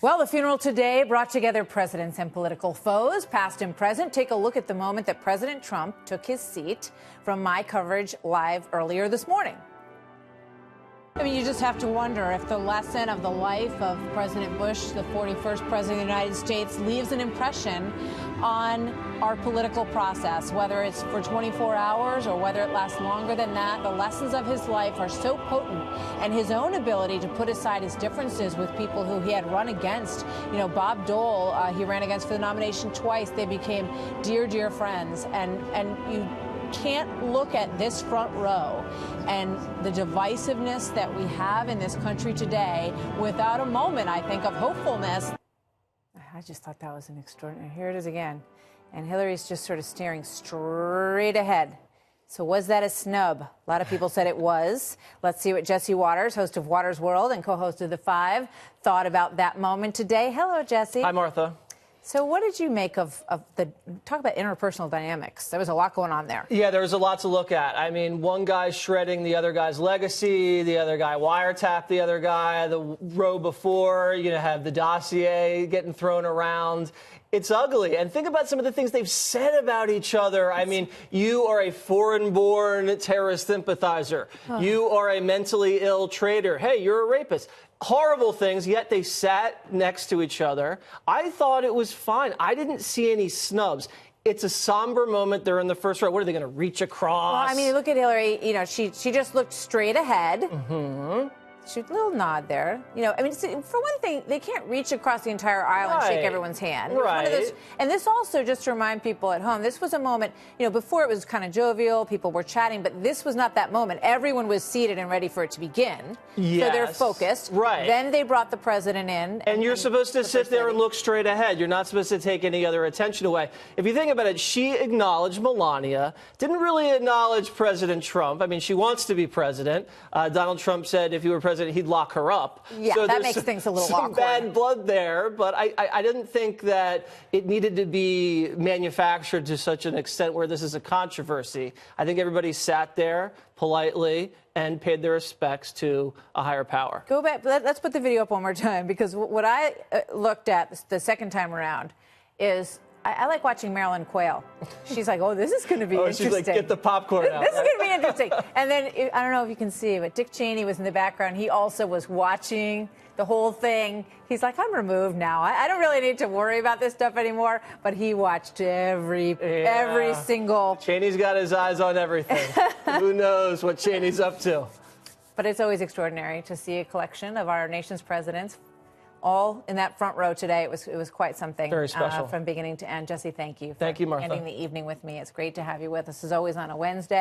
Well, the funeral today brought together presidents and political foes, past and present. Take a look at the moment that President Trump took his seat from my coverage live earlier this morning. I mean, you just have to wonder if the lesson of the life of President Bush, the 41st president of the United States, leaves an impression on our political process, whether it's for 24 hours or whether it lasts longer than that. The lessons of his life are so potent, and his own ability to put aside his differences with people who he had run against. You know, Bob Dole, he ran against for the nomination twice. They became dear, dear friends. And you can't look at this front row and the divisiveness that we have in this country today without a moment, I think, of hopefulness. I just thought that was an extraordinary. Here it is again. And Hillary's just sort of staring straight ahead. So was that a snub? A lot of people said it was. Let's see what Jesse Watters, host of Watters World and co-host of The Five, thought about that moment today. Hello, Jesse. Hi, Martha. So what did you make of the talk about interpersonal dynamics? There was a lot going on there. Yeah, there was a lot to look at. I mean, one guy shredding the other guy's legacy, the other guy wiretapped the other guy, the row before, you know, have the dossier getting thrown around. It's ugly. And think about some of the things they've said about each other. I mean, you are a foreign-born terrorist sympathizer. Oh. You are a mentally ill traitor. Hey, you're a rapist. Horrible things, yet they sat next to each other. I thought it was fine. I didn't see any snubs. It's a somber moment. They're in the first row. What are they going to reach across? Well, I mean, look at Hillary. You know, she just looked straight ahead. Mm-hmm. She had a little nod there. You know, I mean, for one thing, they can't reach across the entire aisle and shake everyone's hand. Right. And this also, just to remind people at home, this was a moment, you know, before it was kind of jovial, people were chatting, but this was not that moment. Everyone was seated and ready for it to begin. Yes. So they're focused. Right. Then they brought the president in. And you're supposed to sit there and look straight ahead. You're not supposed to take any other attention away. If you think about it, she acknowledged Melania, didn't really acknowledge President Trump. I mean, she wants to be president. Donald Trump said if he were president, he'd lock her up. Yeah, so that makes things a little some awkward. Bad blood there, but I didn't think that it needed to be manufactured to such an extent where this is a controversy. I think everybody sat there politely and paid their respects to a higher power. Go back. Let's put the video up one more time, because what I looked at the second time around is I like watching Marilyn Quayle. She's like, oh, this is going to be interesting. She's like, get the popcorn out. This is going to be interesting. And then, I don't know if you can see, but Dick Cheney was in the background. He also was watching the whole thing. He's like, I'm removed now. I don't really need to worry about this stuff anymore. But he watched every single. Cheney's got his eyes on everything. Who knows what Cheney's up to? But it's always extraordinary to see a collection of our nation's presidents all in that front row today. It was quite something. Very special. From beginning to end. Jesse, thank you. Thank you, Martha. Ending the evening with me. It's great to have you with us, as always, on a Wednesday.